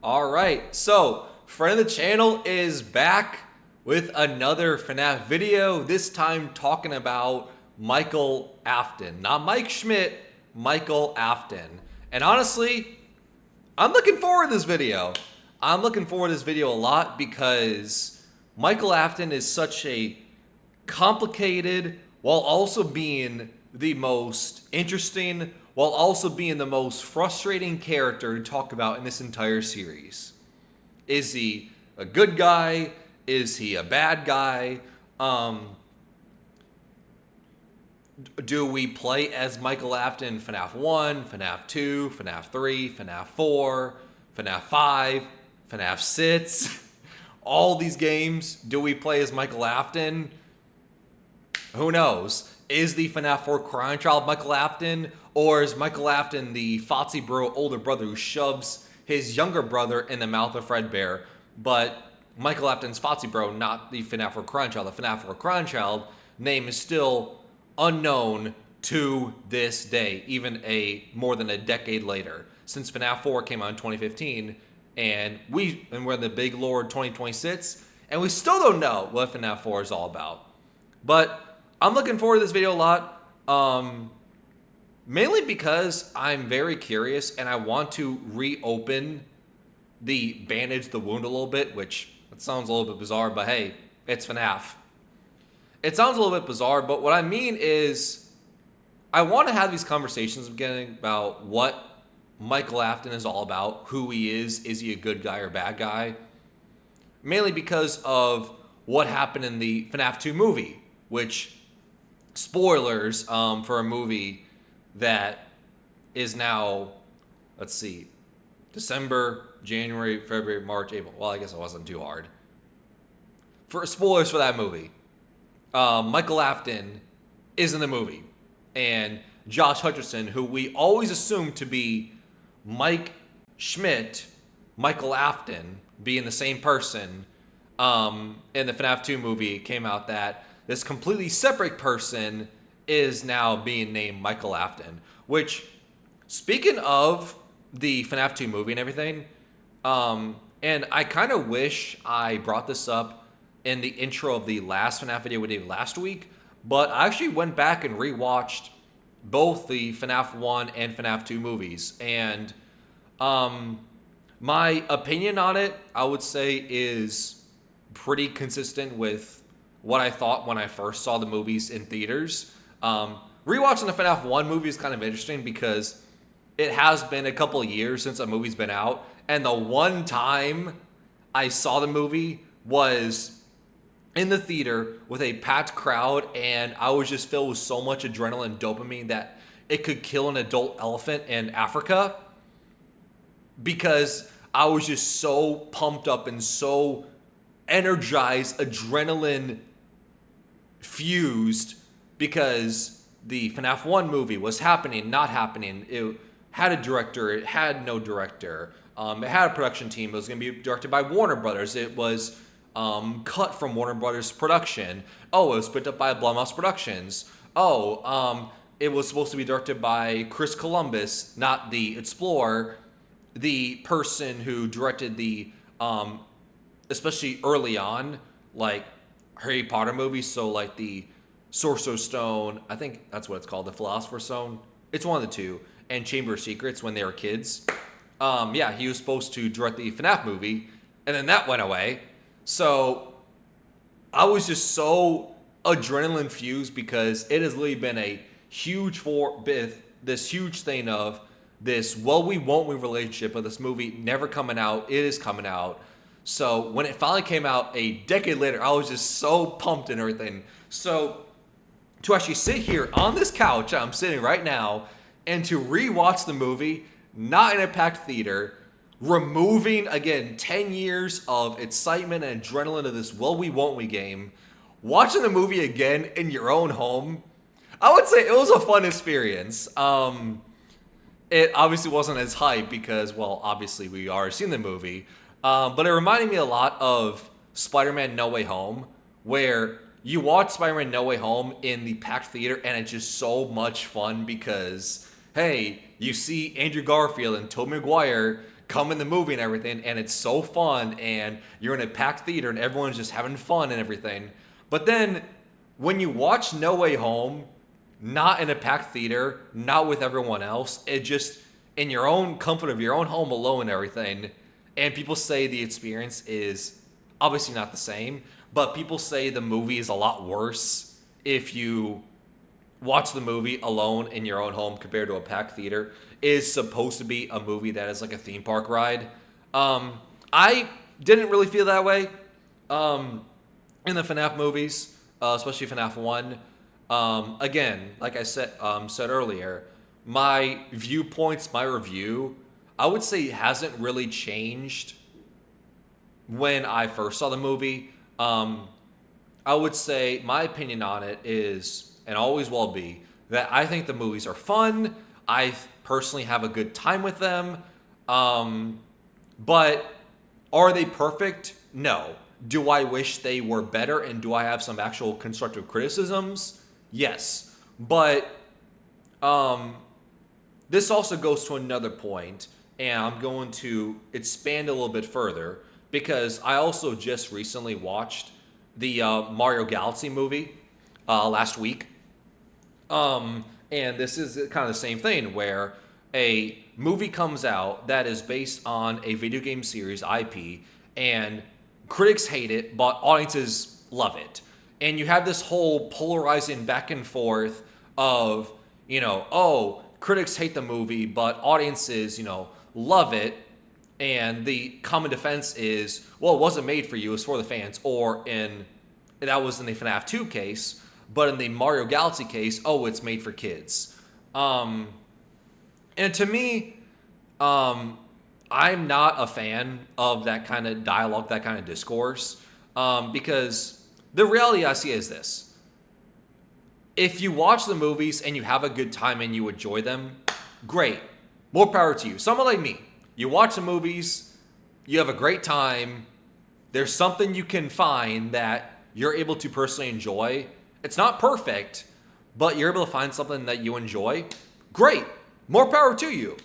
Alright, so friend of the channel is back with another FNAF video, this time talking about Michael Afton. Not Mike Schmidt, Michael Afton. And honestly, I'm looking forward to this video. I'm looking forward to this video a lot because Michael Afton is such a complicated, while also being the most interesting, while also being the most frustrating character to talk about in this entire series. Is he a good guy? Is he a bad guy? Do we play as Michael Afton FNAF 1, FNAF 2, FNAF 3, FNAF 4, FNAF 5, FNAF 6? All these games, do we play as Michael Afton? Who knows? Is the FNAF 4 crying child Michael Afton? Or is Michael Afton the Fotsy Bro older brother who shoves his younger brother in the mouth of Fredbear? But Michael Afton's Fotsy Bro, not the FNAF 4 crying child. The FNAF 4 crying child name is still unknown to this day, even more than a decade later. Since FNAF 4 came out in 2015, and we're in the big Lord 2026, and we still don't know what FNAF 4 is all about. But I'm looking forward to this video a lot, mainly because I'm very curious and I want to reopen the bandage the wound a little bit, which it sounds a little bit bizarre, but hey, it's FNAF. It sounds a little bit bizarre, but what I mean is I want to have these conversations again about what Michael Afton is all about, who he is he a good guy or bad guy? Mainly because of what happened in the FNAF 2 movie, which, spoilers for a movie that is now, let's see, December, January, February, March, April. Well, I guess it wasn't too hard. For spoilers for that movie. Michael Afton is in the movie, and Josh Hutcherson, who we always assumed to be Mike Schmidt, Michael Afton, being the same person, in the FNAF 2 movie, it came out that this completely separate person is now being named Michael Afton. Which, speaking of the FNAF 2 movie and everything, and I kind of wish I brought this up in the intro of the last FNAF video we did last week, but I actually went back and rewatched both the FNAF 1 and FNAF 2 movies, and my opinion on it, I would say, is pretty consistent with what I thought when I first saw the movies in theaters. Rewatching the FNAF 1 movie is kind of interesting because it has been a couple of years since a movie's been out, and the one time I saw the movie was in the theater with a packed crowd, and I was just filled with so much adrenaline and dopamine that it could kill an adult elephant in Africa, because I was just so pumped up and so energized, adrenaline fused, because the FNAF 1 movie was happening, not happening. It had a director, it had no director. It had a production team. It was going to be directed by Warner Brothers. It was cut from Warner Brothers production. Oh, it was picked up by Blumhouse Productions. It was supposed to be directed by Chris Columbus, not the Explorer, the person who directed the, especially early on, like Harry Potter movies. So like the Sorcerer's Stone, I think that's what it's called, the Philosopher's Stone. It's one of the two, and Chamber of Secrets when they were kids. Yeah, he was supposed to direct the FNAF movie, and then that went away. So I was just so adrenaline fused because it has literally been a huge this huge thing of this we won't we relationship of this movie never coming out. It is coming out. So when it finally came out a decade later, I was just so pumped and everything. So to actually sit here on this couch I'm sitting right now and to rewatch the movie, not in a packed theater, removing, again, 10 years of excitement and adrenaline of this we won't we game, watching the movie again in your own home, I would say it was a fun experience. It obviously wasn't as hype because, well, obviously we already seen the movie, but it reminded me a lot of Spider-Man No Way Home, where you watch Spider-Man No Way Home in the packed theater and it's just so much fun because, hey, you see Andrew Garfield and Tobey Maguire come in the movie and everything, and it's so fun, and you're in a packed theater, and everyone's just having fun and everything. But then when you watch No Way Home, not in a packed theater, not with everyone else, it just in your own comfort of your own home alone and everything, and people say the experience is obviously not the same, but people say the movie is a lot worse if you watch the movie alone in your own home compared to a packed theater. Is supposed to be a movie that is like a theme park ride. I didn't really feel that way in the FNAF movies, especially FNAF 1. Again, like I said earlier, my viewpoints, my review, I would say hasn't really changed when I first saw the movie. I would say my opinion on it is, and always will be, that I think the movies are fun. I personally have a good time with them. But are they perfect? No. Do I wish they were better, and do I have some actual constructive criticisms? Yes. But this also goes to another point, and I'm going to expand a little bit further, because I also just recently watched the Mario Galaxy movie last week. And this is kind of the same thing, where a movie comes out that is based on a video game series IP, and critics hate it, but audiences love it. And you have this whole polarizing back and forth of, oh, critics hate the movie, but audiences, love it. And the common defense is, well, it wasn't made for you, it's for the fans. Or that was in the FNAF 2 case, but in the Mario Galaxy case, oh, it's made for kids. And to me, I'm not a fan of that kind of dialogue, that kind of discourse, because the reality I see is this. If you watch the movies and you have a good time and you enjoy them, great. More power to you. Someone like me, you watch the movies, you have a great time, there's something you can find that you're able to personally enjoy. It's not perfect, but you're able to find something that you enjoy. Great. More power to you.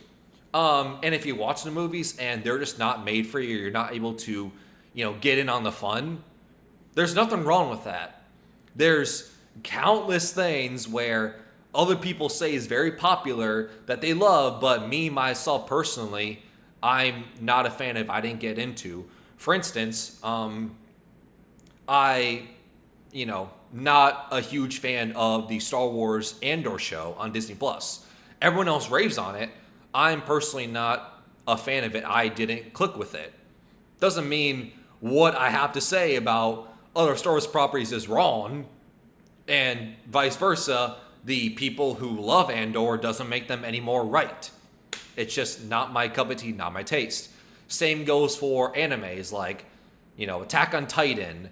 And if you watch the movies and they're just not made for you, you're not able to, get in on the fun, there's nothing wrong with that. There's countless things where other people say is very popular that they love, but me, myself, personally, I'm not a fan of, I didn't get into. For instance, not a huge fan of the Star Wars Andor show on Disney+. Everyone else raves on it. I'm personally not a fan of it. I didn't click with it. Doesn't mean what I have to say about other Star Wars properties is wrong, and vice versa. The people who love Andor doesn't make them any more right. It's just not my cup of tea, not my taste. Same goes for animes like, Attack on Titan,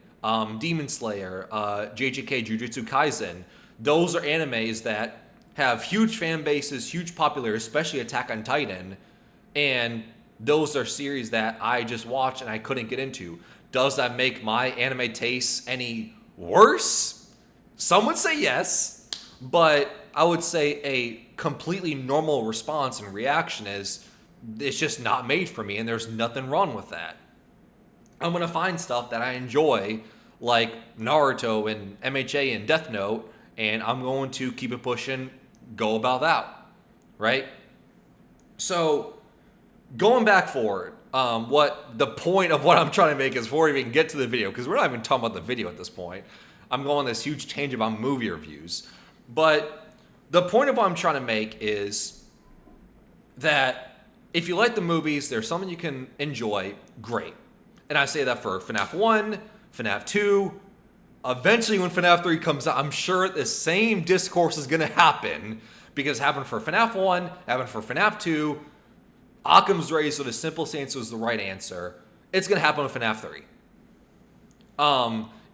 Demon Slayer, JJK, Jujutsu Kaisen. Those are animes that have huge fan bases, huge popularity, especially Attack on Titan. And those are series that I just watched and I couldn't get into. Does that make my anime tastes any worse? Some would say yes, but I would say a completely normal response and reaction is it's just not made for me, and there's nothing wrong with that. I'm going to find stuff that I enjoy, like Naruto and MHA and Death Note, and I'm going to keep it pushing, go about that, right? So going back forward, what the point of what I'm trying to make is before we even get to the video, because we're not even talking about the video at this point. I'm going on this huge tangent about movie reviews. But the point of what I'm trying to make is that if you like the movies, there's something you can enjoy, great. And I say that for FNAF 1, FNAF 2. Eventually when FNAF 3 comes out, I'm sure the same discourse is going to happen, because it happened for FNAF 1, happened for FNAF 2. Occam's razor, the simplest answer is the right answer. It's going to happen with FNAF 3.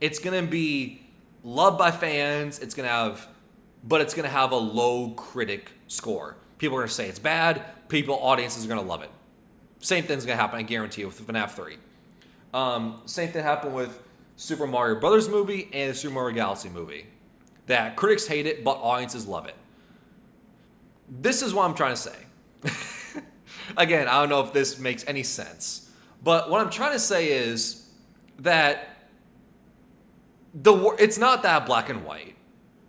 It's going to be loved by fans. But it's going to have a low critic score. People are going to say it's bad. Audiences are going to love it. Same thing's going to happen, I guarantee you, with FNAF 3. Same thing happened with Super Mario Brothers movie and the Super Mario Galaxy movie. That critics hate it, but audiences love it. This is what I'm trying to say. Again, I don't know if this makes any sense. But what I'm trying to say is that it's not that black and white.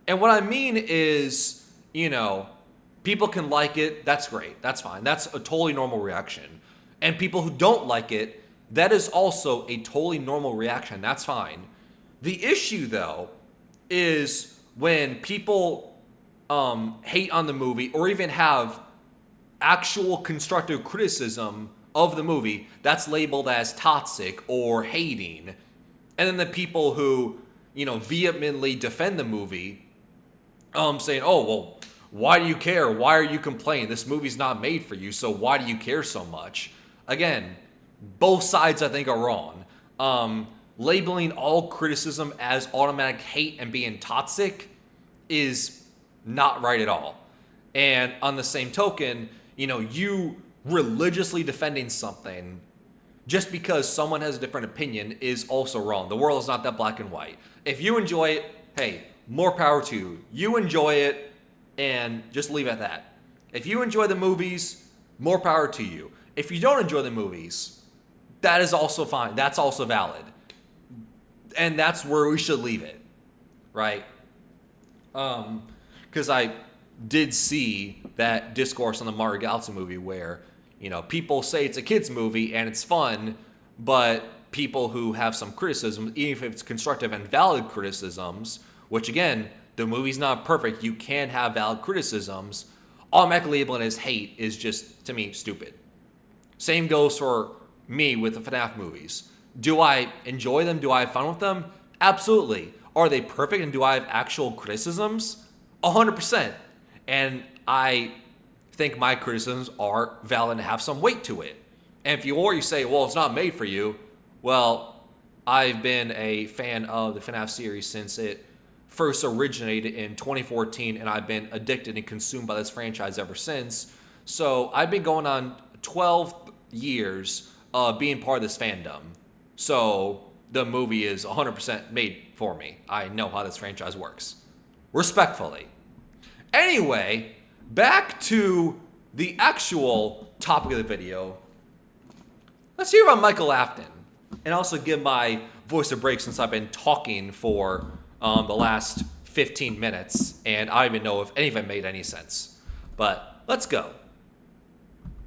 And what I mean is, people can like it. That's great. That's fine. That's a totally normal reaction. And people who don't like it, that is also a totally normal reaction. That's fine. The issue, though, is when people hate on the movie or even have actual constructive criticism of the movie that's labeled as toxic or hating. And then the people who, vehemently defend the movie, saying, oh, well, why do you care? Why are you complaining? This movie's not made for you, so why do you care so much? Again, both sides I think are wrong. Labeling all criticism as automatic hate and being toxic is not right at all. And on the same token, you religiously defending something just because someone has a different opinion is also wrong. The world is not that black and white. If you enjoy it, hey, more power to you. You enjoy it, and just leave it at that. If you enjoy the movies, more power to you. If you don't enjoy the movies, that is also fine. That's also valid. And that's where we should leave it, right? Because I did see that discourse on the Mario Galaxy movie where, people say it's a kid's movie and it's fun, but people who have some criticism, even if it's constructive and valid criticisms, which again, the movie's not perfect, you can have valid criticisms, automatically labeling it as hate is just, to me, stupid. Same goes for me with the FNAF movies. Do I enjoy them? Do I have fun with them? Absolutely. Are they perfect and do I have actual criticisms? 100%. And I think my criticisms are valid and have some weight to it. And if you say, well, it's not made for you, well, I've been a fan of the FNAF series since it first originated in 2014, and I've been addicted and consumed by this franchise ever since. So I've been going on 12 years of being part of this fandom. So the movie is 100% made for me. I know how this franchise works. Respectfully. Anyway, back to the actual topic of the video. Let's hear about Michael Afton. And also give my voice a break since I've been talking for the last 15 minutes. And I don't even know if any of it made any sense. But let's go.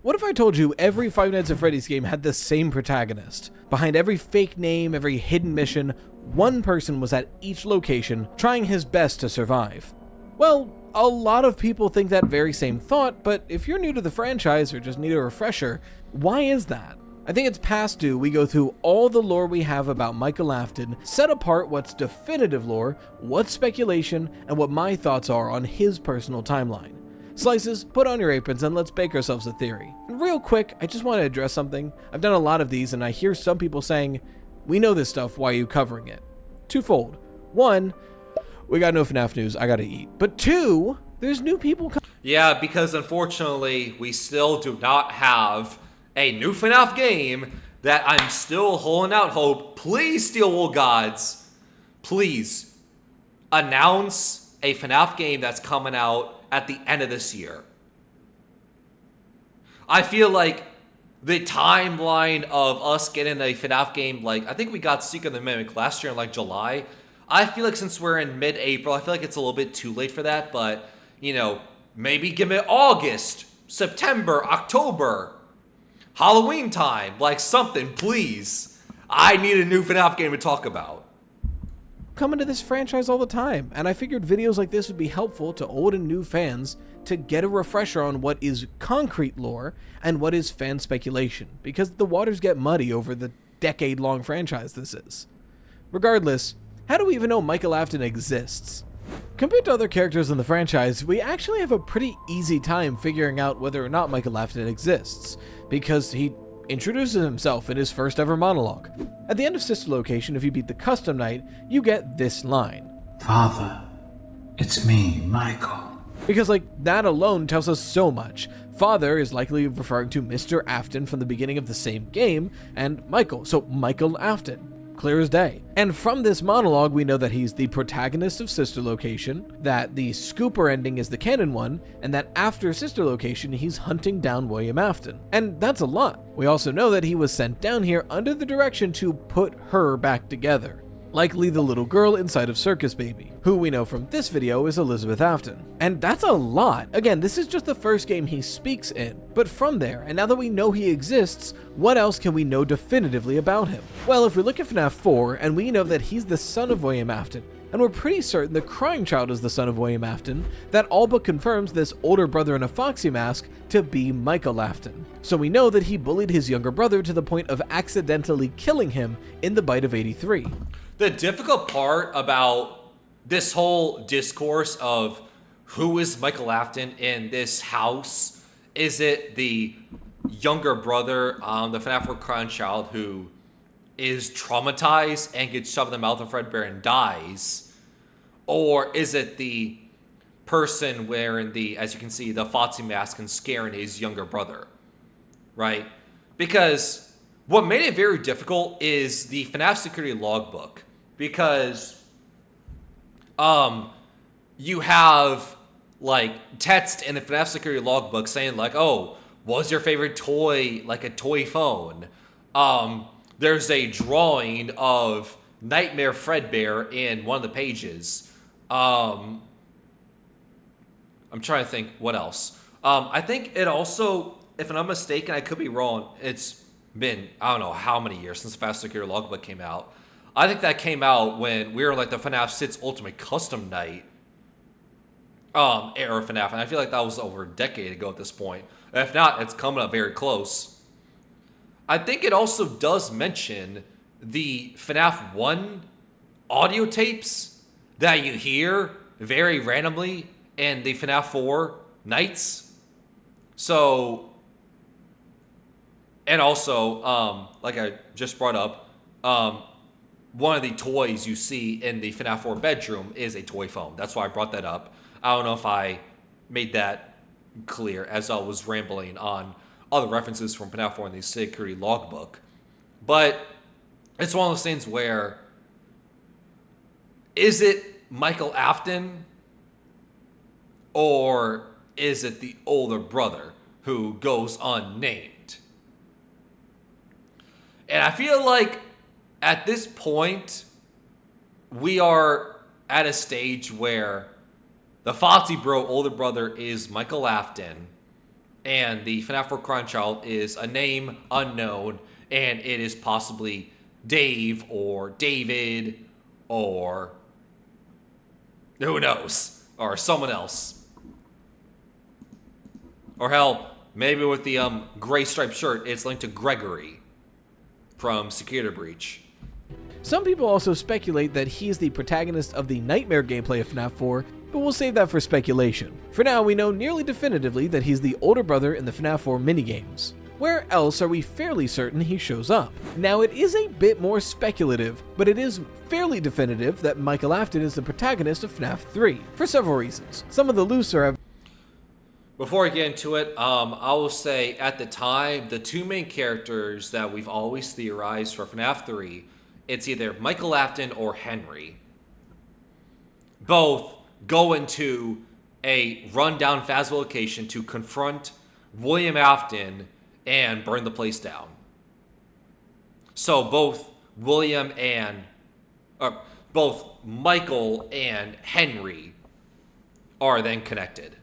What if I told you every Five Nights at Freddy's game had the same protagonist? Behind every fake name, every hidden mission, one person was at each location trying his best to survive. Well, a lot of people think that very same thought, but if you're new to the franchise or just need a refresher, why is that? I think it's past due we go through all the lore we have about Michael Afton, set apart what's definitive lore, what's speculation, and what my thoughts are on his personal timeline. Slices, put on your aprons and let's bake ourselves a theory. And real quick, I just want to address something. I've done a lot of these and I hear some people saying, we know this stuff, why are you covering it? Twofold. One, we got no FNAF news, I gotta eat. But two, there's new people coming. Yeah, because unfortunately, we still do not have a new FNAF game that I'm still holding out hope. Please, Steel Wool Gods, please announce a FNAF game that's coming out at the end of this year. I feel like the timeline of us getting a FNAF game, I think we got Secret of the Mimic last year in July. I feel like since we're in mid-April, I feel like it's a little bit too late for that, but, maybe give it August, September, October, Halloween time, something, please. I need a new FNAF game to talk about. Coming to this franchise all the time, and I figured videos like this would be helpful to old and new fans to get a refresher on what is concrete lore and what is fan speculation, because the waters get muddy over the decade-long franchise this is. Regardless, how do we even know Michael Afton exists? Compared to other characters in the franchise, we actually have a pretty easy time figuring out whether or not Michael Afton exists, because he introduces himself in his first ever monologue. At the end of Sister Location, if you beat the custom night, you get this line. Father, it's me, Michael. Because that alone tells us so much. Father is likely referring to Mr. Afton from the beginning of the same game, and Michael, so Michael Afton. Clear as day. And from this monologue, we know that he's the protagonist of Sister Location, that the Scooper ending is the canon one, and that after Sister Location, he's hunting down William Afton. And that's a lot. We also know that he was sent down here under the direction to put her back together. Likely the little girl inside of Circus Baby, who we know from this video is Elizabeth Afton. And that's a lot. Again, this is just the first game he speaks in. But from there, and now that we know he exists, what else can we know definitively about him? Well, if we look at FNAF 4, and we know that he's the son of William Afton, and we're pretty certain the crying child is the son of William Afton, that all but confirms this older brother in a foxy mask to be Michael Afton. So we know that he bullied his younger brother to the point of accidentally killing him in the bite of 83. The difficult part about this whole discourse of who is Michael Afton in this house, is it the younger brother, the FNAF 4 crying child who is traumatized and gets shoved in the mouth of Fredbear and dies? Or is it the person wearing the, as you can see, the foxy mask and scaring his younger brother, right? Because what made it very difficult is the FNAF security logbook, because you have like text in the FNAF security logbook saying like, oh, was your favorite toy like a toy phone? There's a drawing of Nightmare Fredbear in one of the pages. I'm trying to think what else. I think it also, if I'm not mistaken, I could be wrong, it's been, I don't know how many years since the FNAF Security Logbook came out. I think that came out when we were in like the FNAF 6 Ultimate Custom Night era of FNAF, and I feel like that was over a decade ago at this point. If not, it's coming up very close. I think it also does mention the FNAF 1 audio tapes that you hear very randomly in the FNAF 4 nights. So, and also, like I just brought up, one of the toys you see in the FNAF 4 bedroom is a toy phone. That's why I brought that up. I don't know if I made that clear as I was rambling on other references from FNAF 4 in the security logbook. But it's one of those things where, is it Michael Afton or is it the older brother who goes unnamed? And I feel like at this point, we are at a stage where the Foxy Bro older brother is Michael Afton, and the FNAF 4 crying child is a name unknown, and it is possibly Dave or David or who knows, or someone else. Or hell, maybe with the gray striped shirt, it's linked to Gregory from Security Breach. Some people also speculate that he's the protagonist of the Nightmare gameplay of FNAF 4, but we'll save that for speculation. For now, we know nearly definitively that he's the older brother in the FNAF 4 minigames. Where else are we fairly certain he shows up? Now, it is a bit more speculative, but it is fairly definitive that Michael Afton is the protagonist of FNAF 3, for several reasons. Some of the looser Before I get into it, I will say at the time, the two main characters that we've always theorized for FNAF 3, it's either Michael Afton or Henry. Both go into a rundown Phasma location to confront William Afton and burn the place down. So both Michael and Henry are then connected.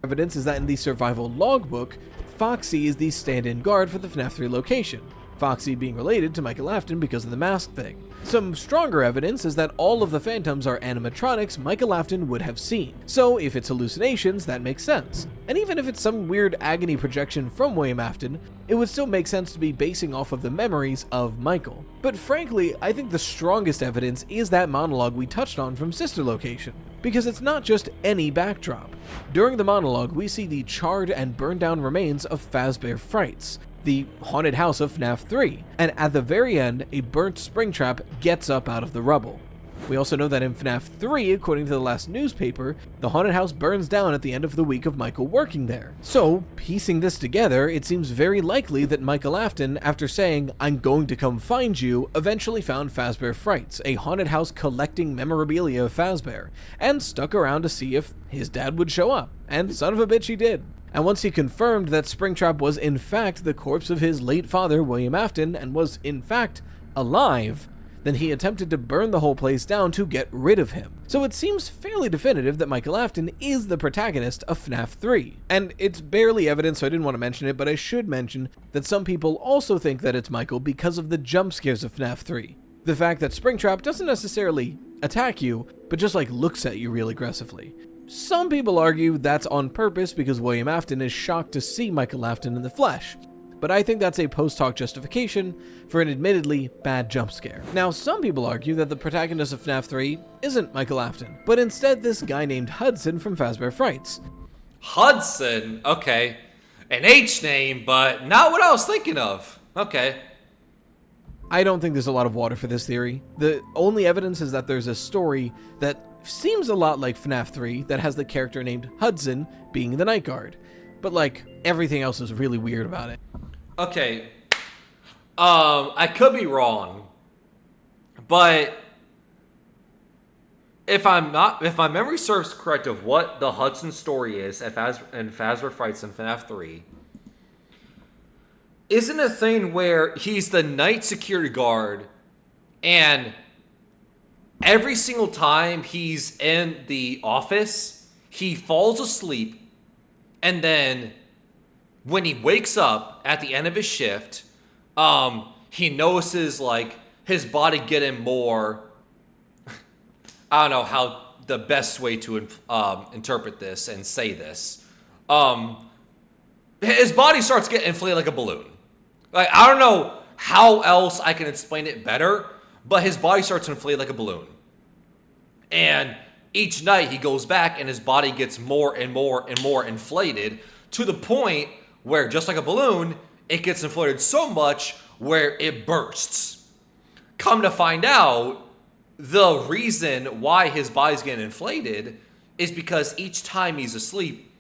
evidence is that in the survival logbook, Foxy is the stand-in guard for the FNAF 3 location, Foxy being related to Michael Afton because of the mask thing. Some stronger evidence is that all of the phantoms are animatronics Michael Afton would have seen, so if it's hallucinations, that makes sense. And even if it's some weird agony projection from William Afton, it would still make sense to be basing off of the memories of Michael. But frankly, I think the strongest evidence is that monologue we touched on from Sister Location, because it's not just any backdrop. During the monologue, we see the charred and burned down remains of Fazbear Frights, the haunted house of FNAF 3, and at the very end, a burnt Springtrap gets up out of the rubble. We also know that in FNAF 3, according to the last newspaper, the haunted house burns down at the end of the week of Michael working there. So, piecing this together, it seems very likely that Michael Afton, after saying, "I'm going to come find you," eventually found Fazbear Frights, a haunted house collecting memorabilia of Fazbear, and stuck around to see if his dad would show up. And son of a bitch, he did. And once he confirmed that Springtrap was in fact the corpse of his late father, William Afton, and was in fact alive, then he attempted to burn the whole place down to get rid of him. So it seems fairly definitive that Michael Afton is the protagonist of FNAF 3. And it's barely evident, so I didn't want to mention it, but I should mention that some people also think that it's Michael because of the jump scares of FNAF 3. The fact that Springtrap doesn't necessarily attack you, but just looks at you real aggressively. Some people argue that's on purpose because William Afton is shocked to see Michael Afton in the flesh, but I think that's a post-hoc justification for an admittedly bad jump scare. Now, some people argue that the protagonist of FNAF 3 isn't Michael Afton, but instead this guy named Hudson from Fazbear Frights. Hudson? Okay. An H name, but not what I was thinking of. Okay. I don't think there's a lot of water for this theory. The only evidence is that there's a story that seems a lot like FNAF 3 that has the character named Hudson being the night guard. But everything else is really weird about it. Okay. I could be wrong, but if my memory serves correct of what the Hudson story is in Fazbear Frights in FNAF 3, isn't a thing where he's the night security guard and every single time he's in the office, he falls asleep, and then when he wakes up at the end of his shift, he notices his body getting more. I don't know how the best way to interpret this and say this. His body starts getting inflated like a balloon. I don't know how else I can explain it better, but his body starts to inflate like a balloon. And each night he goes back and his body gets more and more and more inflated to the point where, just like a balloon, it gets inflated so much where it bursts. Come to find out, the reason why his body's getting inflated is because each time he's asleep,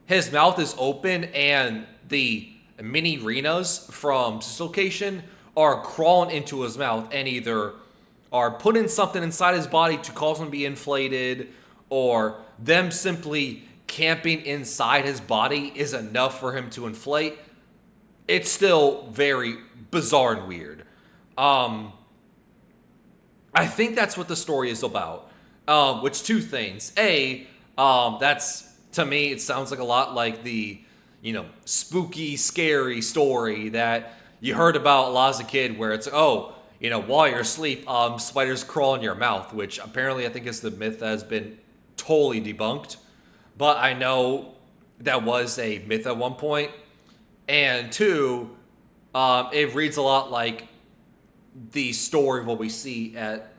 his mouth is open and the mini Renas from Dislocation are crawling into his mouth and either are putting something inside his body to cause him to be inflated, or them simply camping inside his body is enough for him to inflate. It's still very bizarre and weird. I think that's what the story is about. Which two things. That's, to me, it sounds like a lot like the, spooky, scary story that you heard about a lot as a kid, where it's, while you're asleep, spiders crawl in your mouth, which apparently I think is the myth that has been totally debunked. But I know that was a myth at one point. And two, it reads a lot like the story of what we see at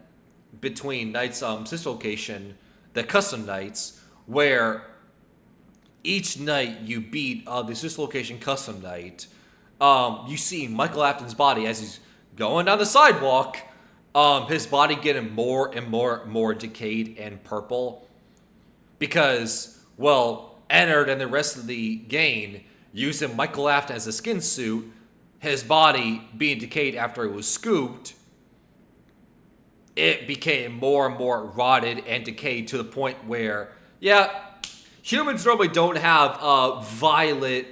between Nights Dislocation, the custom nights, where each night you beat this Dislocation custom night, you see Michael Afton's body as he's going down the sidewalk, his body getting more and more decayed and purple because, Ennard and the rest of the gang using Michael Afton as a skin suit, his body being decayed after it was scooped, it became more and more rotted and decayed to the point where, humans normally don't have violet,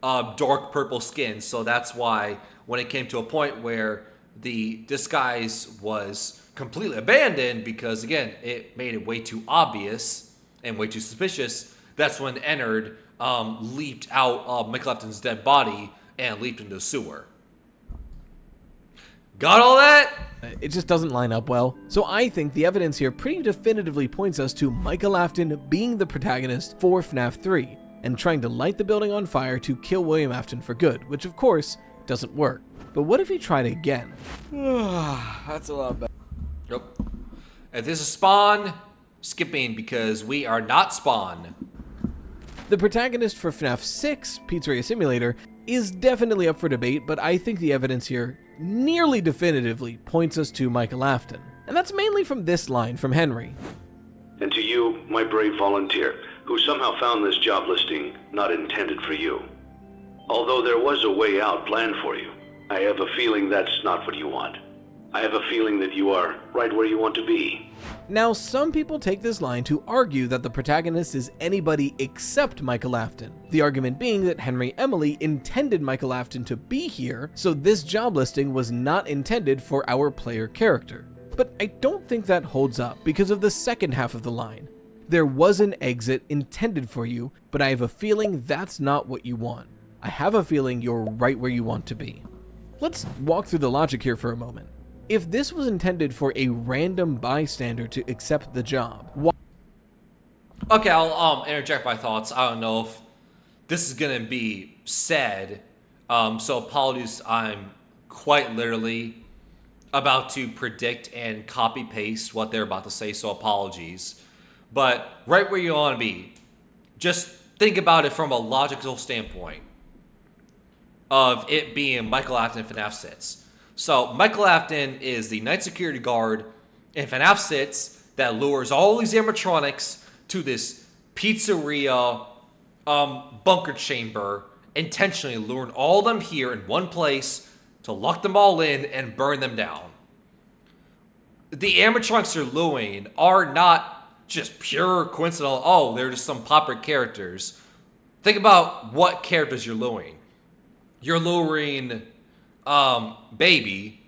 dark purple skin, so that's why when it came to a point where the disguise was completely abandoned, because again, it made it way too obvious and way too suspicious, that's when Ennard leaped out of Michael Afton's dead body and leaped into the sewer. Got all that? It just doesn't line up well. So I think the evidence here pretty definitively points us to Michael Afton being the protagonist for FNAF 3 and trying to light the building on fire to kill William Afton for good, which of course doesn't work. But what if he tried again? That's a lot better. Yep. And this is Spawn, skipping because we are not Spawn. The protagonist for FNAF 6, Pizzeria Simulator, is definitely up for debate, but I think the evidence here nearly definitively points us to Michael Afton. And that's mainly from this line from Henry. And to you, my brave volunteer, who somehow found this job listing not intended for you. Although there was a way out planned for you, I have a feeling that's not what you want. I have a feeling that you are right where you want to be. Now, some people take this line to argue that the protagonist is anybody except Michael Afton. The argument being that Henry Emily intended Michael Afton to be here, so this job listing was not intended for our player character. But I don't think that holds up because of the second half of the line. There was an exit intended for you, but I have a feeling that's not what you want. I have a feeling you're right where you want to be. Let's walk through the logic here for a moment. If this was intended for a random bystander to accept the job, why? Okay, I'll interject my thoughts. I don't know if this is gonna be said, so apologies. I'm quite literally about to predict and copy paste what they're about to say, so apologies. But right where you want to be, just think about it from a logical standpoint of it being Michael Afton in FNAF 6. So Michael Afton is the night security guard in FNAF 6 that lures all these animatronics to this pizzeria bunker chamber, intentionally luring all of them here in one place to lock them all in and burn them down. The animatronics you're luring are not just pure coincidental, oh, they're just some popular characters. Think about what characters you're luring. You're luring Baby,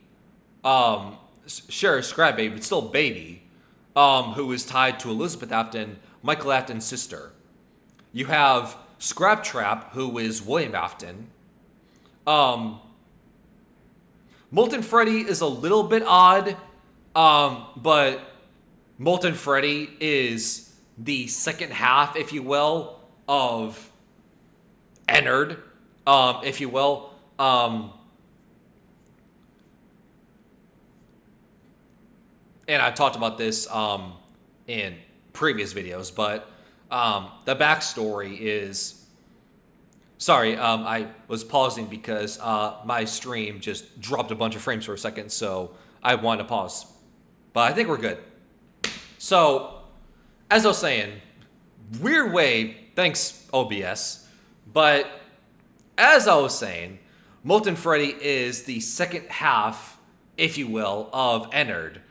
sure, Scrap Baby, but still Baby, who is tied to Elizabeth Afton, Michael Afton's sister. You have Scrap Trap, who is William Afton. Molten Freddy is a little bit odd, but Molten Freddy is the second half, if you will, of Ennard, if you will. And I talked about this in previous videos, but the backstory is... Sorry, I was pausing because my stream just dropped a bunch of frames for a second, so I wanted to pause. But I think we're good. So, as I was saying, weird way, thanks OBS, but as I was saying, Molten Freddy is the second half, if you will, of Ennard.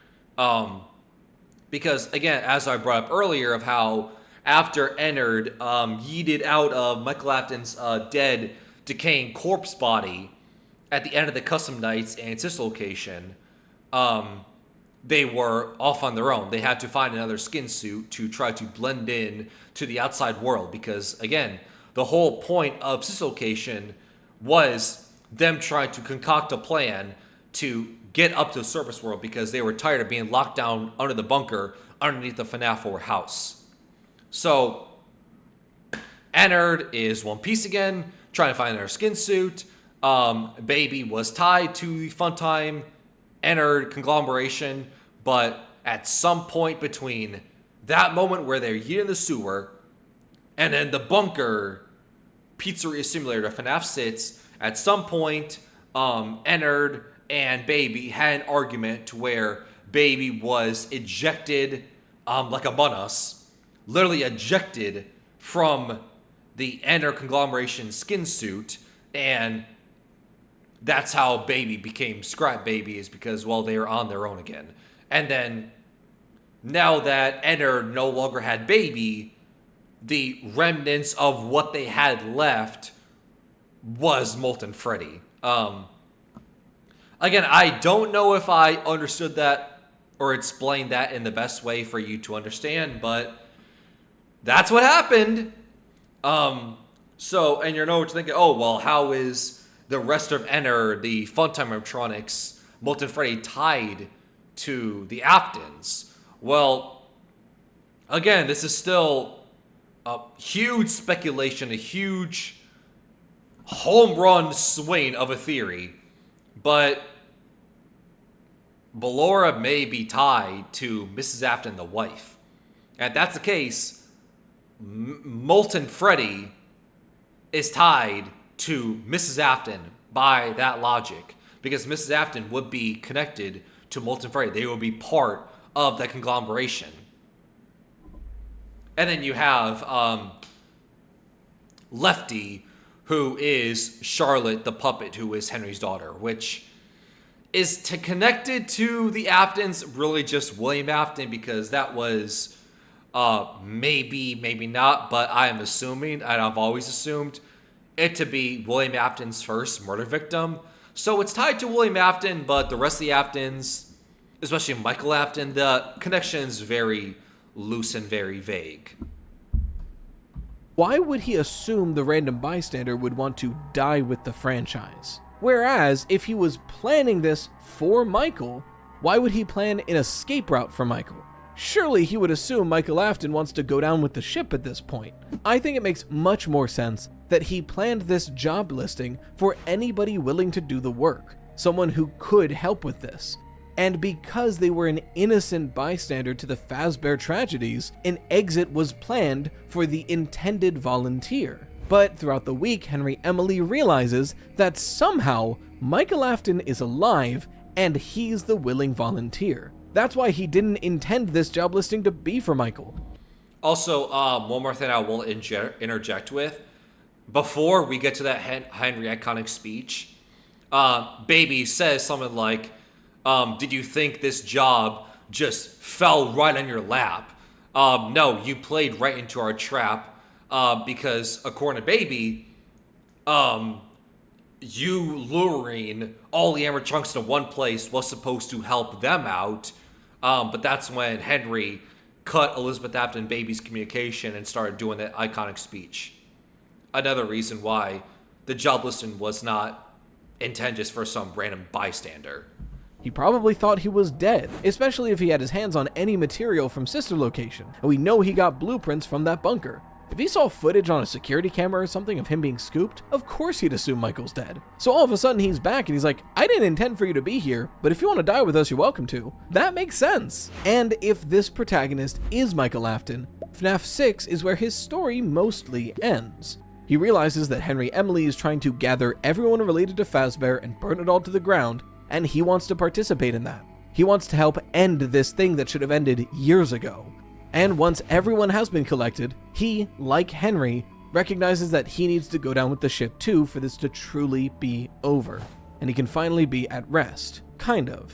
Because, again, as I brought up earlier of how after Ennard yeeted out of Michael Afton's dead, decaying corpse body at the end of the Custom Nights and Sis location, they were off on their own. They had to find another skin suit to try to blend in to the outside world because, again, the whole point of Sis location was them trying to concoct a plan to get up to the surface world because they were tired of being locked down under the bunker underneath the FNAF 4 house. So, Ennard is one piece again, trying to find another skin suit. Baby was tied to the Funtime Ennard conglomeration, but at some point between that moment where they're in the sewer and then the bunker pizzeria simulator FNAF 6, at some point, Ennard and Baby had an argument to where Baby was ejected, like Among Us, literally ejected from the Ennard conglomeration skin suit, and that's how Baby became Scrap Baby, is because, well, they were on their own again. And then, now that Ennard no longer had Baby, the remnants of what they had left was Molten Freddy. Again, I don't know if I understood that or explained that in the best way for you to understand, but that's what happened. So, and you know what you're thinking, oh, well, how is the rest of Ennard, the Funtime animatronics, Molten Freddy tied to the Aftons? Well, again, this is still a huge speculation, a huge home run swing of a theory, but Ballora may be tied to Mrs. Afton, the wife. And if that's the case, Molten Freddy is tied to Mrs. Afton by that logic, because Mrs. Afton would be connected to Molten Freddy. They will be part of that conglomeration. And then you have Lefty, who is Charlotte the puppet, who is Henry's daughter, which is connected to the Aftons, really just William Afton, because that was maybe not, but I am assuming, and I've always assumed it to be William Afton's first murder victim. So it's tied to William Afton, but the rest of the Aftons, especially Michael Afton, the connection is very loose and very vague. Why would he assume the random bystander would want to die with the franchise? Whereas, if he was planning this for Michael, why would he plan an escape route for Michael? Surely he would assume Michael Afton wants to go down with the ship at this point. I think it makes much more sense that he planned this job listing for anybody willing to do the work, someone who could help with this. And because they were an innocent bystander to the Fazbear tragedies, an exit was planned for the intended volunteer. But throughout the week, Henry Emily realizes that somehow Michael Afton is alive and he's the willing volunteer. That's why he didn't intend this job listing to be for Michael. Also, one more thing I will interject with. Before we get to that Henry iconic speech, Baby says something like, did you think this job just fell right on your lap? No, you played right into our trap. Because according to Baby, you luring all the animatronics to one place was supposed to help them out. But that's when Henry cut Elizabeth Afton and Baby's communication and started doing that iconic speech. Another reason why the job listing was not intended just for some random bystander. He probably thought he was dead, especially if he had his hands on any material from Sister Location, and we know he got blueprints from that bunker. If he saw footage on a security camera or something of him being scooped, of course he'd assume Michael's dead. So all of a sudden he's back and he's like, I didn't intend for you to be here, but if you want to die with us, you're welcome to. That makes sense. And if this protagonist is Michael Afton, FNAF 6 is where his story mostly ends. He realizes that Henry Emily is trying to gather everyone related to Fazbear and burn it all to the ground, and he wants to participate in that. He wants to help end this thing that should have ended years ago. And once everyone has been collected, he, like Henry, recognizes that he needs to go down with the ship too for this to truly be over. And he can finally be at rest. Kind of.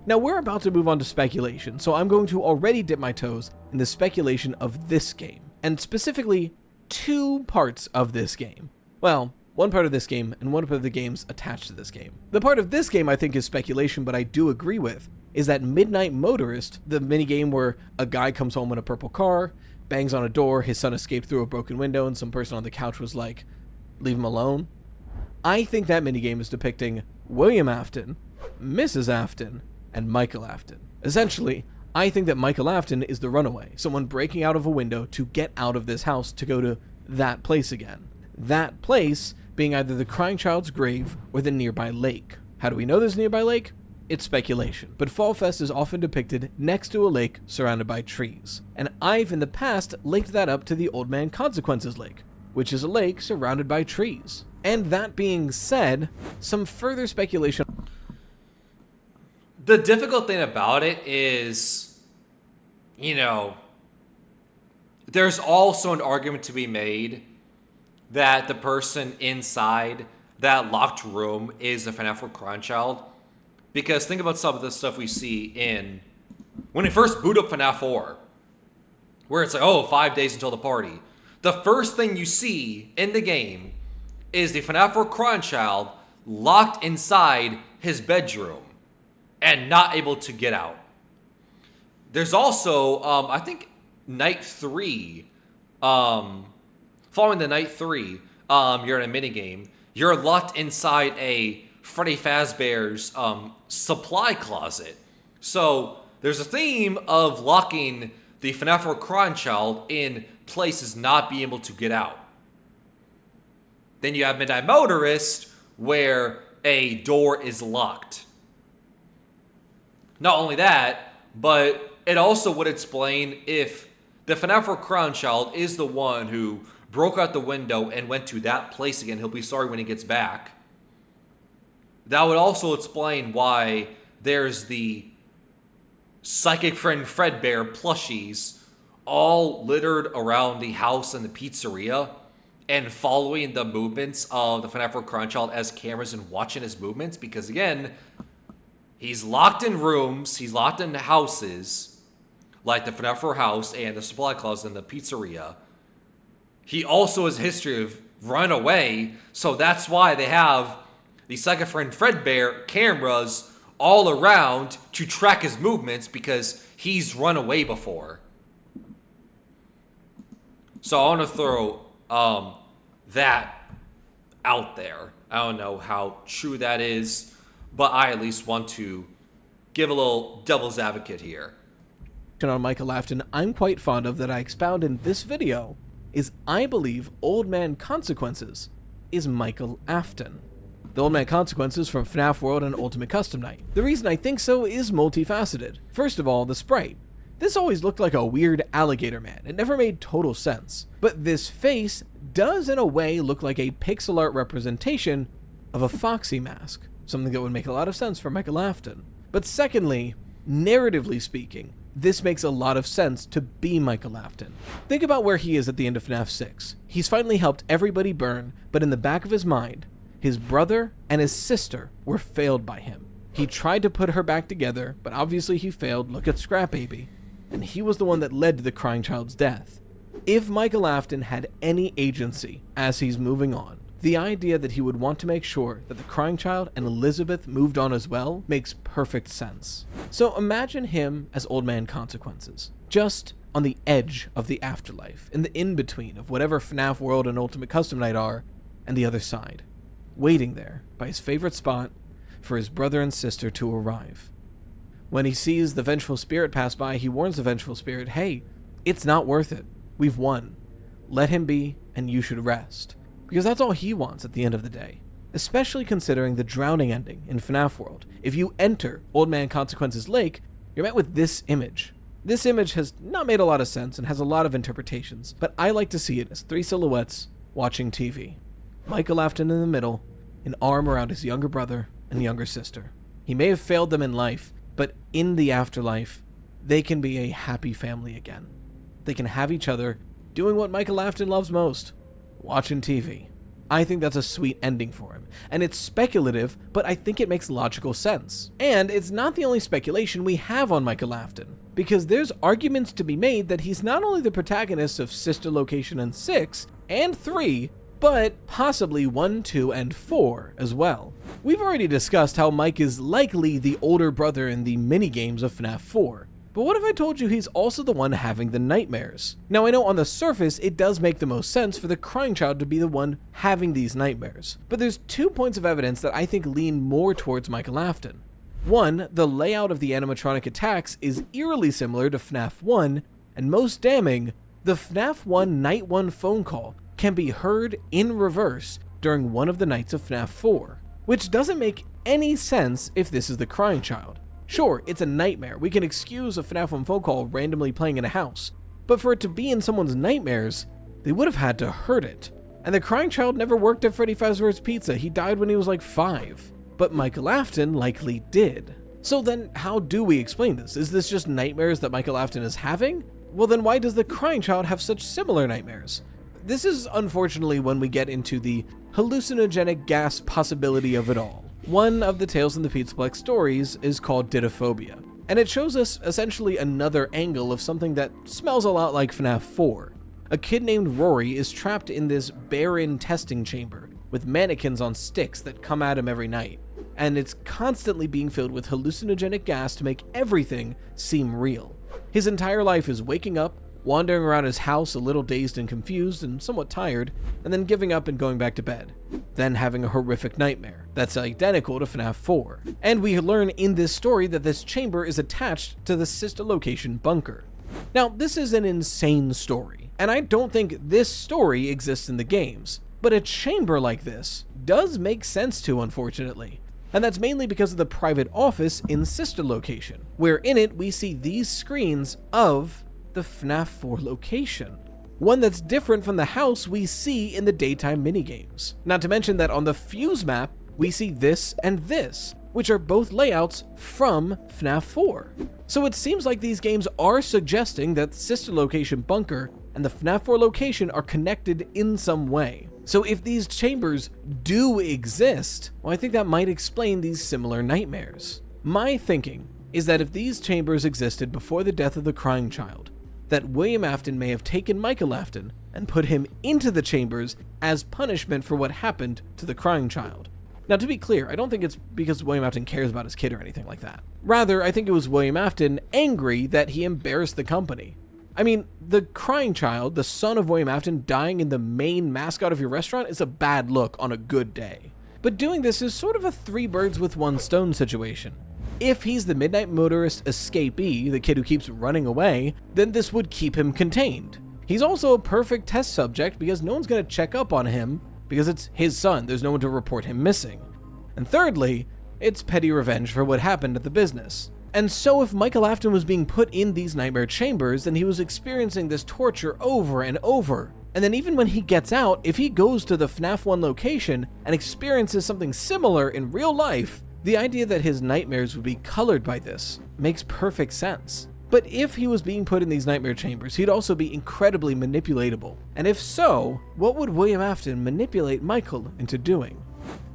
Now we're about to move on to speculation, so I'm going to already dip my toes in the speculation of this game. And specifically, two parts of this game. Well, one part of this game and one part of the games attached to this game. The part of this game I think is speculation, but I do agree with, is that Midnight Motorist, the minigame where a guy comes home in a purple car, bangs on a door, his son escaped through a broken window, and some person on the couch was like, leave him alone. I think that minigame is depicting William Afton, Mrs. Afton, and Michael Afton. Essentially, I think that Michael Afton is the runaway, someone breaking out of a window to get out of this house to go to that place again. That place being either the crying child's grave or the nearby lake. How do we know there's a nearby lake? It's speculation, but Fall Fest is often depicted next to a lake surrounded by trees. And I've in the past linked that up to the Old Man Consequences Lake, which is a lake surrounded by trees. And that being said, some further speculation. The difficult thing about it is, there's also an argument to be made that the person inside that locked room is the FNAF 4 crying child. Because think about some of the stuff we see in when we first boot up FNAF 4, where it's like, 5 days until the party. The first thing you see in the game is the FNAF 4 crying child locked inside his bedroom and not able to get out. There's also, I think, night 3, following the night 3, you're in a minigame. You're locked inside a Freddy Fazbear's supply closet. So there's a theme of locking the FNAF 4 crying child in places not being able to get out. Then you have Midnight Motorist, where a door is locked. Not only that, but it also would explain if the FNAF 4 crying child is the one who broke out the window and went to that place again. He'll be sorry when he gets back. That would also explain why there's the Psychic Friend Fredbear plushies all littered around the house and the pizzeria and following the movements of the FNAF 4 Crying Child as cameras and watching his movements, because again, he's locked in rooms, he's locked in houses, like the FNAF 4 house and the supply closet and the pizzeria. He also has a history of run away, so that's why they have the Psychic Friend Fredbear cameras all around to track his movements, because he's run away before. So I want to throw that out there. I don't know how true that is, but I at least want to give a little devil's advocate here. On Michael Afton I'm quite fond of, that I expound in this video, is I believe Old Man Consequences is Michael Afton. The Old Man Consequences from FNAF World and Ultimate Custom Night. The reason I think so is multifaceted. First of all, the sprite. This always looked like a weird alligator man. It never made total sense. But this face does in a way look like a pixel art representation of a Foxy mask, something that would make a lot of sense for Michael Afton. But secondly, narratively speaking, this makes a lot of sense to be Michael Afton. Think about where he is at the end of FNAF 6. He's finally helped everybody burn, but in the back of his mind, his brother and his sister were failed by him. He tried to put her back together, but obviously he failed. Look at Scrap Baby. And he was the one that led to the crying child's death. If Michael Afton had any agency as he's moving on, the idea that he would want to make sure that the crying child and Elizabeth moved on as well makes perfect sense. So imagine him as Old Man Consequences, just on the edge of the afterlife, in the in-between of whatever FNAF World and Ultimate Custom Night are, and the other side, waiting there by his favorite spot for his brother and sister to arrive. When he sees the vengeful spirit pass by, he warns the vengeful spirit, hey, it's not worth it. We've won. Let him be, and you should rest. Because that's all he wants at the end of the day. Especially considering the drowning ending in FNAF World. If you enter Old Man Consequences Lake, you're met with this image. This image has not made a lot of sense and has a lot of interpretations, but I like to see it as three silhouettes watching TV. Michael Afton in the middle, an arm around his younger brother and younger sister. He may have failed them in life, but in the afterlife, they can be a happy family again. They can have each other doing what Michael Afton loves most, watching TV. I think that's a sweet ending for him, and it's speculative, but I think it makes logical sense. And it's not the only speculation we have on Michael Afton, because there's arguments to be made that he's not only the protagonist of Sister Location and 6 and 3, but possibly 1, 2, and 4 as well. We've already discussed how Mike is likely the older brother in the minigames of FNAF 4. But what if I told you he's also the one having the nightmares? Now I know on the surface it does make the most sense for the crying child to be the one having these nightmares, but there's 2 points of evidence that I think lean more towards Michael Afton. One, the layout of the animatronic attacks is eerily similar to FNAF 1, and most damning, the FNAF 1 Night 1 phone call can be heard in reverse during one of the nights of FNAF 4, which doesn't make any sense if this is the crying child. Sure, it's a nightmare. We can excuse a FNAF 1 phone call randomly playing in a house, but for it to be in someone's nightmares, they would have had to heard it. And the crying child never worked at Freddy Fazbear's Pizza. He died when he was like 5, but Michael Afton likely did. So then how do we explain this? Is this just nightmares that Michael Afton is having? Well then why does the crying child have such similar nightmares? This is unfortunately when we get into the hallucinogenic gas possibility of it all. One of the Tales in the Pizzaplex stories is called Didophobia, and it shows us essentially another angle of something that smells a lot like FNAF 4. A kid named Rory is trapped in this barren testing chamber with mannequins on sticks that come at him every night, and it's constantly being filled with hallucinogenic gas to make everything seem real. His entire life is waking up, wandering around his house a little dazed and confused and somewhat tired, and then giving up and going back to bed. Then having a horrific nightmare that's identical to FNAF 4. And we learn in this story that this chamber is attached to the Sister Location bunker. Now, this is an insane story, and I don't think this story exists in the games, but a chamber like this does make sense to, unfortunately. And that's mainly because of the private office in Sister Location, where in it we see these screens of the FNAF 4 location. One that's different from the house we see in the daytime minigames. Not to mention that on the Fuse map, we see this and this. which are both layouts from FNAF 4. So it seems like these games are suggesting that Sister Location Bunker and the FNAF 4 location are connected in some way. So if these chambers do exist, well, I think that might explain these similar nightmares. My thinking is that if these chambers existed before the death of the crying child, that William Afton may have taken Michael Afton and put him into the chambers as punishment for what happened to the crying child. Now, to be clear, I don't think it's because William Afton cares about his kid or anything like that. Rather, I think it was William Afton angry that he embarrassed the company. I mean, the crying child, the son of William Afton, dying in the main mascot of your restaurant is a bad look on a good day. But doing this is sort of a three birds with one stone situation. If he's the Midnight Motorist escapee, the kid who keeps running away, then this would keep him contained. He's also a perfect test subject because no one's going to check up on him because it's his son. There's no one to report him missing. And thirdly, it's petty revenge for what happened at the business. And so if Michael Afton was being put in these nightmare chambers, then he was experiencing this torture over and over. And then even when he gets out, if he goes to the FNAF 1 location and experiences something similar in real life, the idea that his nightmares would be colored by this makes perfect sense. But if he was being put in these nightmare chambers, he'd also be incredibly manipulatable. And if so, what would William Afton manipulate Michael into doing?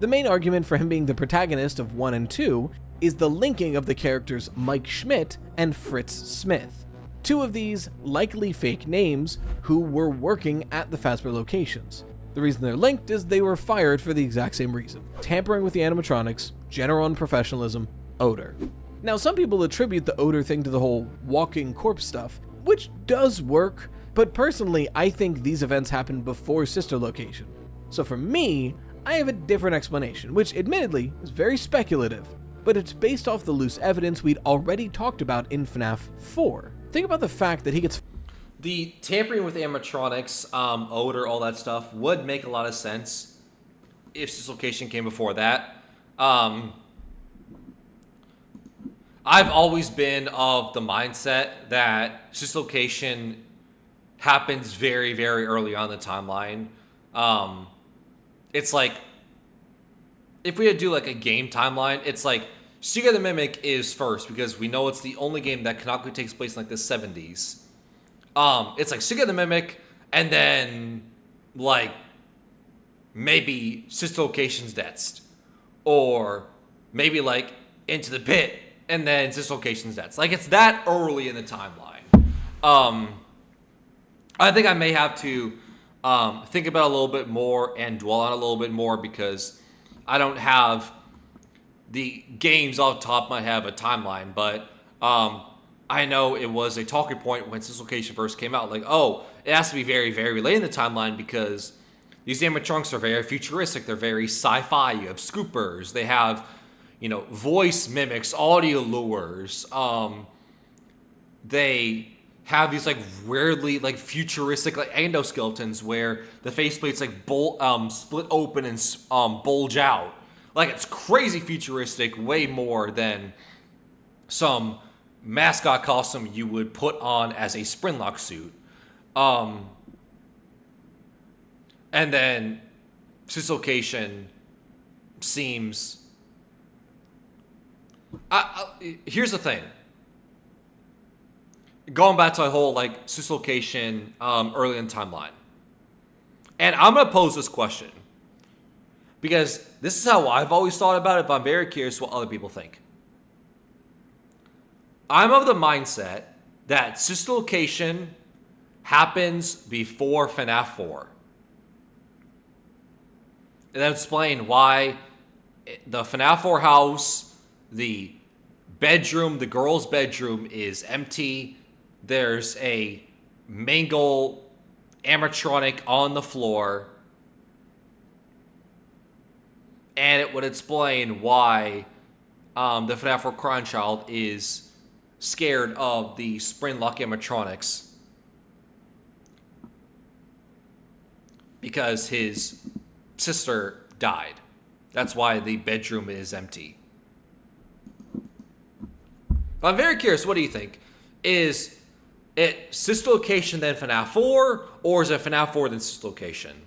The main argument for him being the protagonist of 1 and 2 is the linking of the characters Mike Schmidt and Fritz Smith, two of these likely fake names who were working at the Fazbear locations. The reason they're linked is they were fired for the exact same reason: tampering with the animatronics, general unprofessionalism, odor. Now, some people attribute the odor thing to the whole walking corpse stuff, which does work, but personally, I think these events happened before Sister Location. So for me, I have a different explanation, which admittedly is very speculative, but it's based off the loose evidence we'd already talked about in FNAF 4. Think about the fact that he gets... The tampering with animatronics, odor, all that stuff would make a lot of sense if Sister Location came before that. I've always been of the mindset that Sister Location happens very, very early on in the timeline. It's like, if we had to do like a game timeline, it's like Secret of the Mimic is first because we know it's the only game that canonically takes place in like the 70s. It's like Secret of the Mimic, and then like maybe Sister Location's next, or maybe like Into the Pit, and then Sister Location's next. Like it's that early in the timeline. I think I may have to think about it a little bit more and dwell on it a little bit more because I don't have the games off the top of my head of a timeline, but I know it was a talking point when Sister Location first came out. Like, oh, it has to be very, very late in the timeline because these animatronics are very futuristic. They're very sci-fi. You have scoopers. They have, you know, voice mimics, audio lures. They have these like weirdly like futuristic like endoskeletons where the faceplates like split open and bulge out. Like it's crazy futuristic, way more than some mascot costume you would put on as a Springlock suit. And then Sister Location seems... here's the thing. Going back to the whole like Sister Location early in the timeline. And I'm going to pose this question. Because this is how I've always thought about it, but I'm very curious what other people think. I'm of the mindset that Sister Location happens before FNAF 4. And I'll explain why the FNAF 4 house, the bedroom, the girl's bedroom is empty. There's a mangle animatronic on the floor. And it would explain why the FNAF 4 crying child is scared of the Springlock animatronics because his sister died. That's why the bedroom is empty. But I'm very curious, what do you think? Is it Sister Location then FNAF 4, or is it FNAF 4 then Sister Location?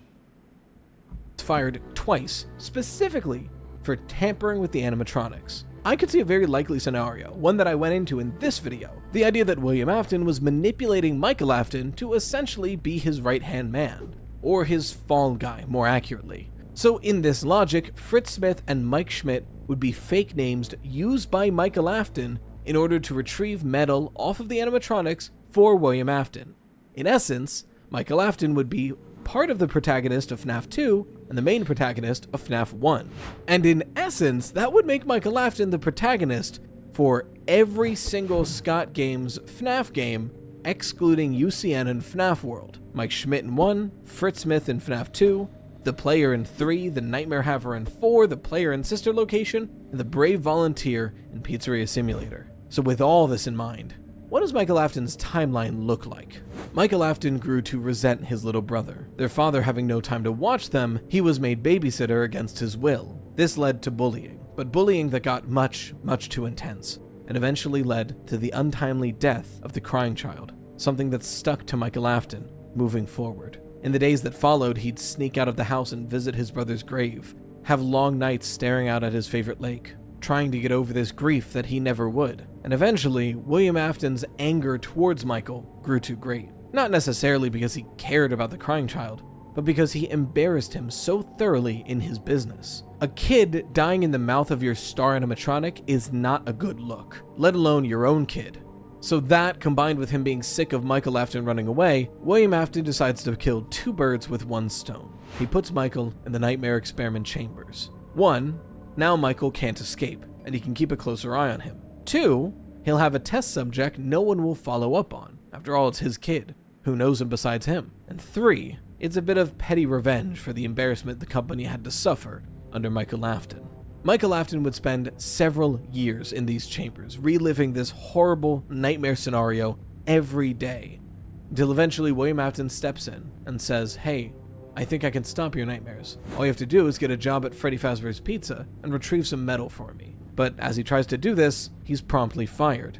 fired twice, specifically for tampering with the animatronics. I could see a very likely scenario, one that I went into in this video, the idea that William Afton was manipulating Michael Afton to essentially be his right-hand man, or his fall guy, more accurately. So in this logic, Fritz Smith and Mike Schmidt would be fake names used by Michael Afton in order to retrieve metal off of the animatronics for William Afton. In essence, Michael Afton would be part of the protagonist of FNAF 2 and the main protagonist of FNAF 1. And in essence, that would make Michael Afton the protagonist for every single Scott Games FNAF game, excluding UCN and FNAF World. Mike Schmidt in 1, Fritz Smith in FNAF 2, the player in 3, the Nightmare Haver in 4, the player in Sister Location, and the Brave Volunteer in Pizzeria Simulator. So with all this in mind, what does Michael Afton's timeline look like? Michael Afton grew to resent his little brother. Their father having no time to watch them, he was made babysitter against his will. This led to bullying, but bullying that got much too intense, and eventually led to the untimely death of the crying child, something that stuck to Michael Afton moving forward. In the days that followed, he'd sneak out of the house and visit his brother's grave, have long nights staring out at his favorite lake, trying to get over this grief that he never would. And eventually, William Afton's anger towards Michael grew too great. Not necessarily because he cared about the crying child, but because he embarrassed him so thoroughly in his business. A kid dying in the mouth of your star animatronic is not a good look, let alone your own kid. So that, combined with him being sick of Michael Afton running away, William Afton decides to kill two birds with one stone. He puts Michael in the Nightmare Experiment chambers. 1, now Michael can't escape, and he can keep a closer eye on him. 2, he'll have a test subject no one will follow up on. After all, it's his kid. Who knows him besides him? And 3, it's a bit of petty revenge for the embarrassment the company had to suffer under Michael Afton. Michael Afton would spend several years in these chambers, reliving this horrible nightmare scenario every day, until eventually William Afton steps in and says, "Hey, I think I can stop your nightmares. All you have to do is get a job at Freddy Fazbear's Pizza and retrieve some metal for me." But as he tries to do this, he's promptly fired.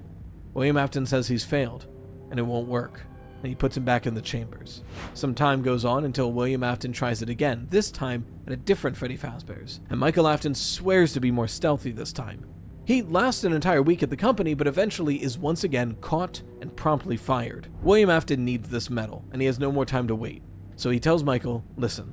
William Afton says he's failed, and it won't work, and he puts him back in the chambers. Some time goes on until William Afton tries it again, this time at a different Freddy Fazbear's, and Michael Afton swears to be more stealthy this time. He lasts an entire week at the company, but eventually is once again caught and promptly fired. William Afton needs this metal, and he has no more time to wait. So he tells Michael, "Listen,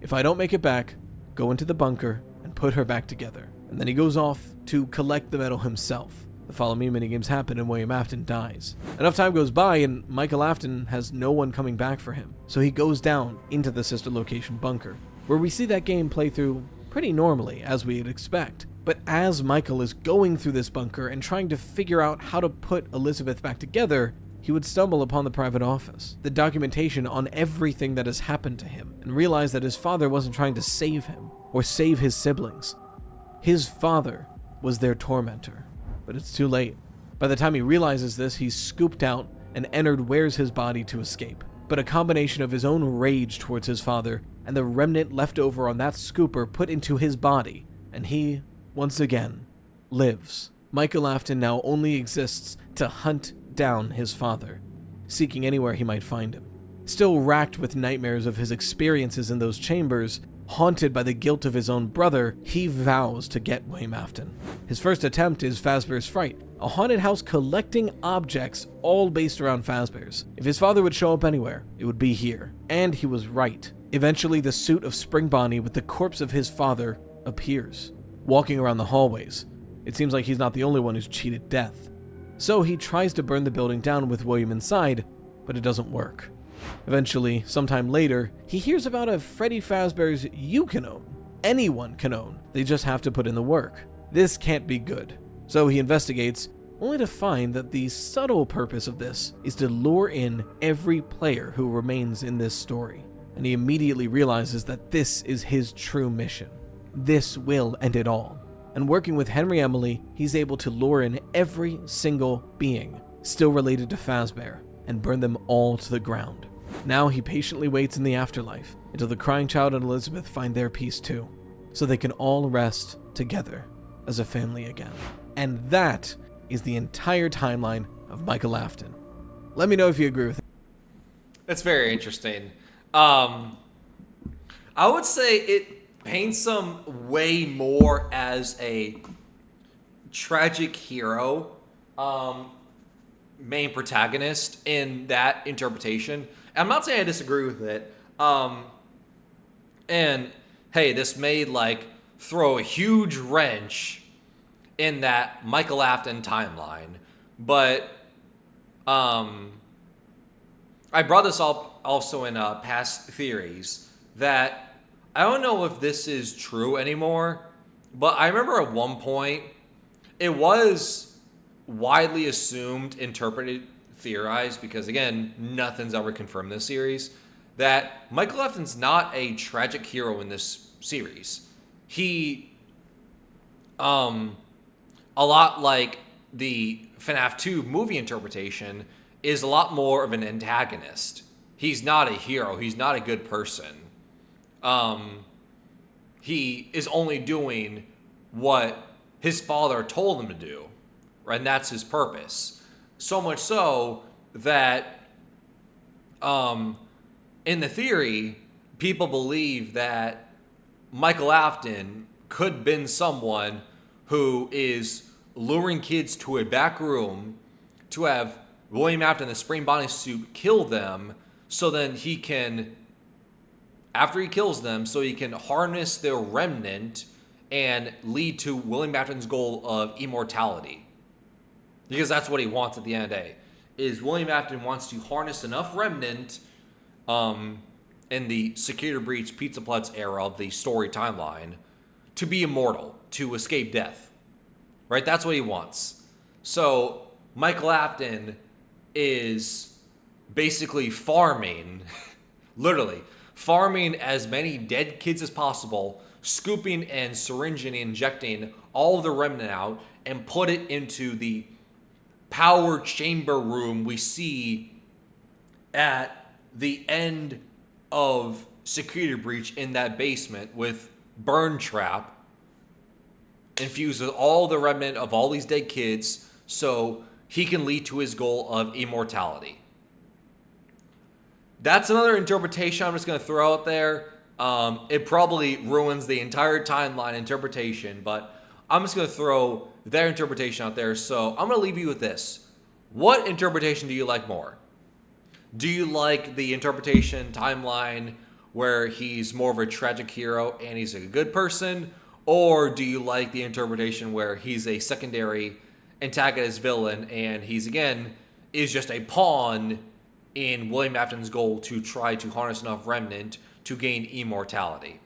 if I don't make it back, go into the bunker and put her back together." And then he goes off to collect the metal himself. The Follow Me minigames happen and William Afton dies. Enough time goes by and Michael Afton has no one coming back for him. So he goes down into the Sister Location bunker, where we see that game play through pretty normally, as we'd expect. But as Michael is going through this bunker and trying to figure out how to put Elizabeth back together, he would stumble upon the private office, the documentation on everything that has happened to him, and realize that his father wasn't trying to save him or save his siblings. His father was their tormentor. But it's too late. By the time he realizes this, he's scooped out and entered Where's his body to escape. But a combination of his own rage towards his father and the remnant left over on that scooper put into his body, and he, once again, lives. Michael Afton now only exists to hunt down his father, seeking anywhere he might find him. Still racked with nightmares of his experiences in those chambers, haunted by the guilt of his own brother, he vows to get William Afton. His first attempt is Fazbear's Fright, a haunted house collecting objects all based around Fazbear's. If his father would show up anywhere, it would be here. And he was right. Eventually, the suit of Spring Bonnie with the corpse of his father appears, walking around the hallways. It seems like he's not the only one who's cheated death. So he tries to burn the building down with William inside, but it doesn't work. Eventually, sometime later, he hears about a Freddy Fazbear's you can own. Anyone can own. They just have to put in the work. This can't be good. So he investigates, only to find that the subtle purpose of this is to lure in every player who remains in this story. And he immediately realizes that this is his true mission. This will end it all. And working with Henry Emily, he's able to lure in every single being still related to Fazbear and burn them all to the ground. Now he patiently waits in the afterlife until the crying child and Elizabeth find their peace too, so they can all rest together as a family again. And that is the entire timeline of Michael Afton. Let me know if you agree with it. That's very interesting. I would say it paints him way more as a tragic hero, main protagonist in that interpretation. And I'm not saying I disagree with it. And hey, this may like throw a huge wrench in that Michael Afton timeline, but I brought this up also in past theories that I don't know if this is true anymore, but I remember at one point it was widely assumed, interpreted, theorized, because again, nothing's ever confirmed this series, that Michael Afton's not a tragic hero in this series. He, a lot like the FNAF 2 movie interpretation, is a lot more of an antagonist. He's not a hero. He's not a good person. He is only doing what his father told him to do, right? And that's his purpose. So much so that in the theory, people believe that Michael Afton could have been someone who is luring kids to a back room to have William Afton, the spring bodysuit, kill them, so then he can, after he kills them, so he can harness their remnant and lead to William Afton's goal of immortality. Because that's what he wants at the end of the day. Is William Afton wants to harness enough remnant in the Security Breach Pizza Putz era of the story timeline to be immortal, to escape death. Right? That's what he wants. So Michael Afton is basically farming, literally, farming as many dead kids as possible, scooping and syringing and injecting all of the remnant out and put it into the power chamber room we see at the end of Security Breach in that basement with Burn Trap infused with all the remnant of all these dead kids so he can lead to his goal of immortality. That's another interpretation I'm just going to throw out there. It probably ruins the entire timeline interpretation, but I'm just going to throw their interpretation out there. So I'm going to leave you with this. What interpretation do you like more? Do you like the interpretation timeline where he's more of a tragic hero and he's a good person? Or do you like the interpretation where he's a secondary antagonist villain and he's, again, is just a pawn in William Afton's goal to try to harness enough remnant to gain immortality?